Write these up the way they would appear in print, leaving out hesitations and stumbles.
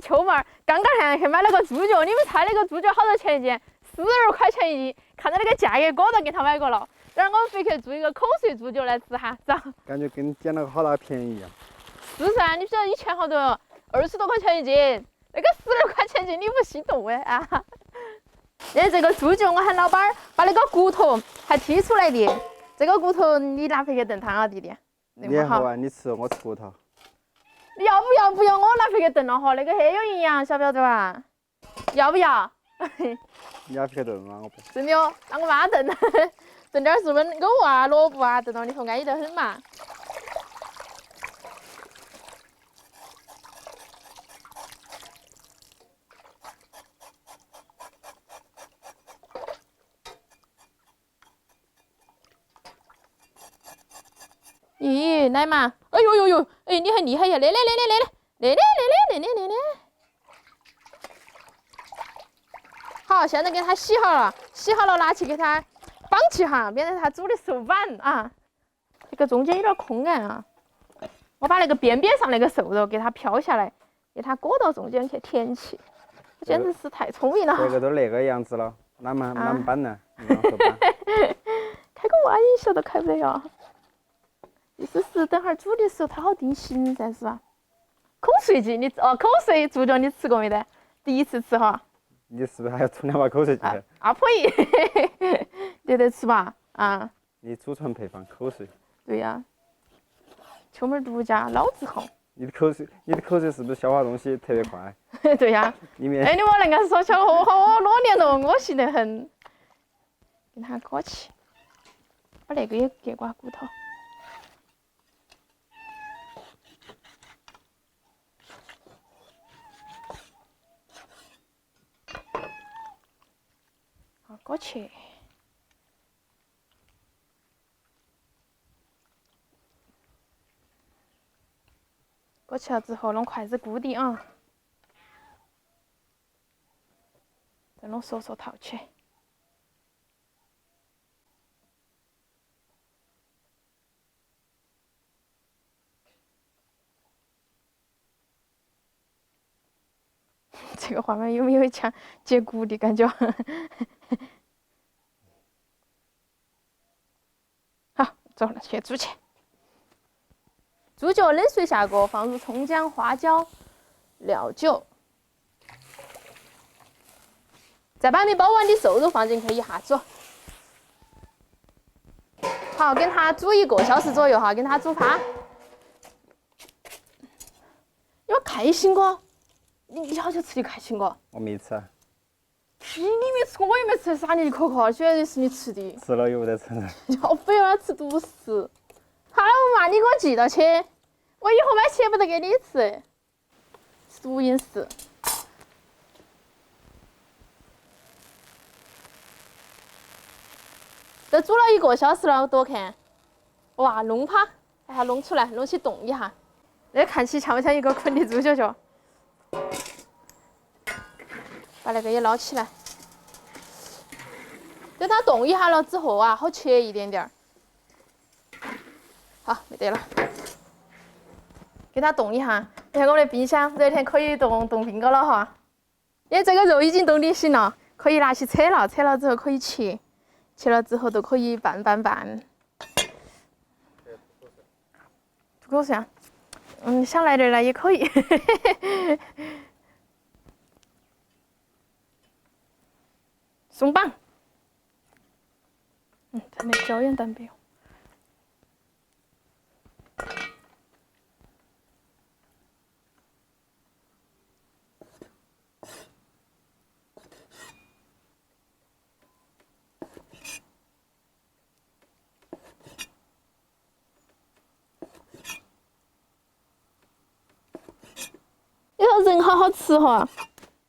秋妹儿刚刚还去买了个猪脚，你们猜那个猪脚好多钱一斤？42块钱一斤，看到那个价格高都给他买过了。然后我们回去做一个口水猪脚来吃哈，咋？感觉跟捡了个好大便宜一样。是噻，你晓得以前好多20多块钱一斤，那个42块钱一斤，你不心动哎啊？哎，这个猪脚我喊老板儿把那个骨头还剔出来的，这个骨头你拿回去炖汤啊，弟弟。你好啊，你吃，我吃骨头。你要不要？不要，我拿回去炖了哈，那个很有营养，晓不晓得吧？要不要？你要回去炖吗？我不。真的哦，那我妈炖，炖点什么藕啊、萝卜啊，炖到里头安逸得很嘛。咦，来嘛！哎呦呦呦，哎，你很厉害呀！来，好，现在给它洗好了，洗好了拿去给它绑起哈，免得它煮的时候晚啊。这个中间有点空暗啊，我把那个边边上那个瘦肉给它漂下来，给它裹到中间去填起。简直是太聪明了！这个都那个样子了，哪么搬呢？开个玩笑都开不了呀！意思是等会儿煮的时候它好定型噻，是吧？口水鸡，口水猪脚你吃过没得？第一次吃哈。你是不是还要吐2把口水进去？呸！你得吃吧？啊。你祖传配方口水。对呀。秋妹独家，老字号。你的口水是不是消化东西特别快？对呀。里面。哎，你莫那个说小伙，我多年了，我信得很。给它裹起，把那个也给刮骨头。好，裹起。裹起了之后，用筷子固定啊，再用手套起。这个画面有没有像接骨的感觉？好，走了，去煮去。猪脚冷水下锅，放入葱姜、花椒、料酒，再把没包完的瘦肉放进去一下煮。好，跟它煮1个小时左右哈，跟它煮趴。有开心果，你好久吃的开心果？我没吃。你没吃过，我也没吃，啥你可靠？绝对是你吃的。吃了又不得承认。要不要吃独食？好嘛，你给我记到起，我以后买起也不得给你吃。录音室。这煮了1个小时了，多看。哇，弄趴，把它弄出来，弄起冻一下。这看起像不像一个捆的猪脚脚？把那个也捞起来。等它冻一下了之后啊，好切一点点。好，没得了。给它冻一下。你看我的冰箱，热天可以冻冰糕了哈。因为这个肉已经冻定型了，可以拿去扯了，扯了之后可以切，切了之后都可以拌。吐口水啊？想来点来也可以。松绑。它那胶原蛋白。你说人好好吃哈，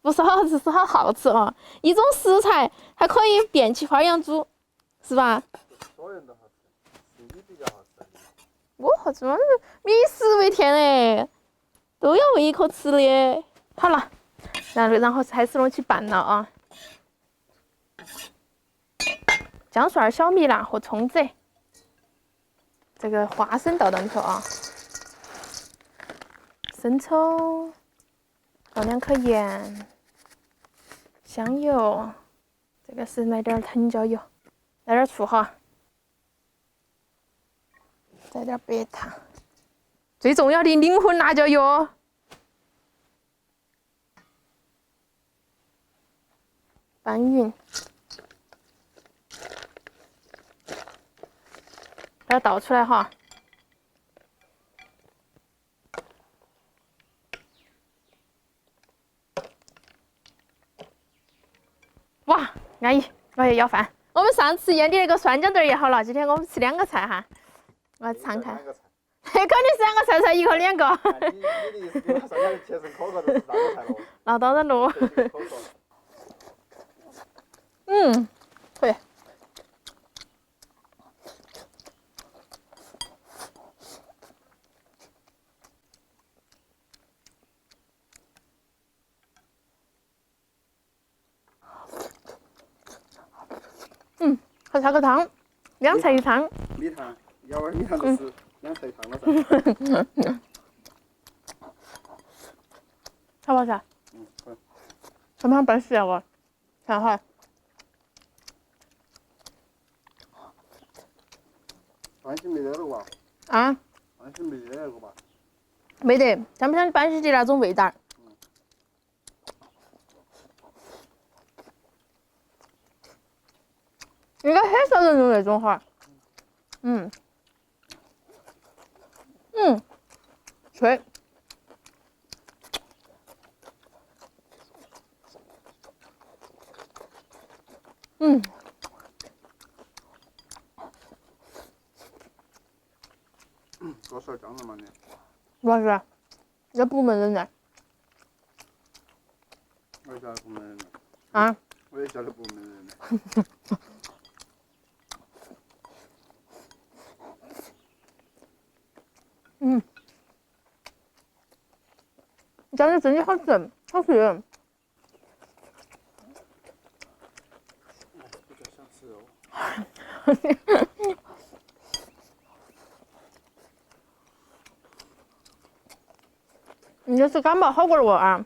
不是好好吃，是好好吃哦。一种食材还可以变起花样煮，是吧？所有人都好吃，是你比较好吃。我好吃吗？民以食为天哎，都要喂一口吃的。好了，然后开始弄起拌了啊。姜蒜、小米辣和葱子，这个花生倒到里头啊，生抽。倒2颗盐，香油，这个是来点藤椒油，来点醋哈，再点白糖，最重要的灵魂辣椒油，拌匀，把它倒出来哈。哇，安逸，我也要饭。我们上次腌的那个酸椒蛋也好了，今天我们吃2个菜哈。我尝看。2个菜。肯定是2个菜才1个2个。你的意思就是上面切成颗颗都是3个菜喽？那当然喽。嗯，对。还差个汤，两菜一汤。米汤，要碗米汤就是2菜一汤了噻。好不好吃？好。他们拌实了，看哈。关系没得了吧？啊？关系没得那个吧？没得，像不像板西的那种味道？应该很少人用那种哈。脆。多少酱了嘛你？不是，这部门人呢？我也叫的部门人呢。啊？我也叫的部门人呢。酱的真的好吃，好吃。比较想吃肉。你这是感冒好过了不啊？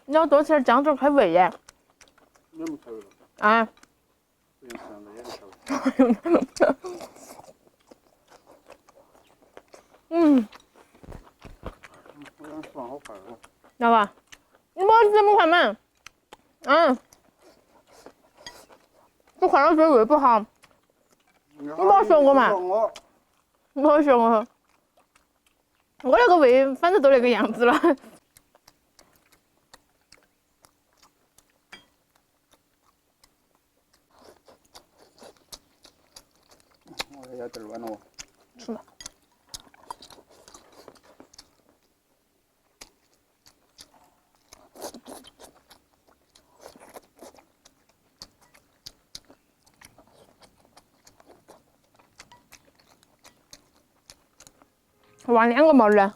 你要多吃点姜汁开胃耶。有没开胃了？啊？不用吃那个也能开胃。我想吃饭好快哦。要吧？你没吃这么快嘛？这快了嘴胃不好。你没说过嘛？你没说过。我那个胃反正都那个样子了。我也要点软了哦。吃嘛。玩2个毛人。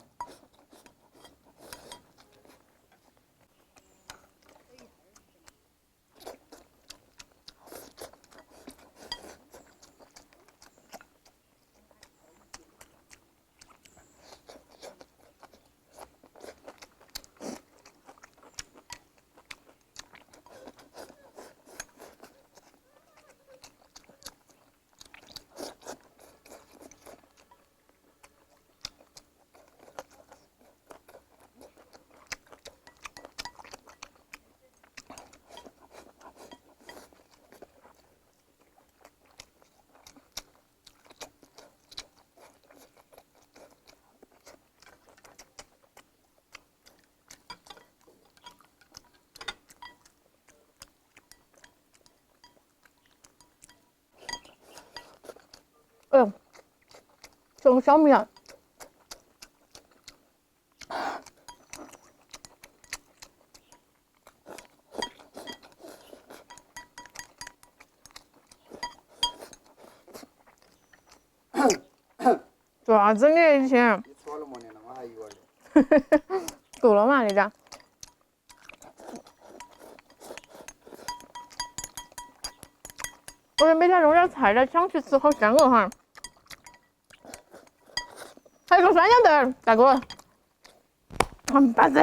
哎呦，这种小米啊，做啥子你以前？你吃完了么？你那我还1碗的。够了嘛，那张。我每天弄点菜来想去吃，好香哦哈！还有个酸姜蛋儿，大哥，嗯，把嘴。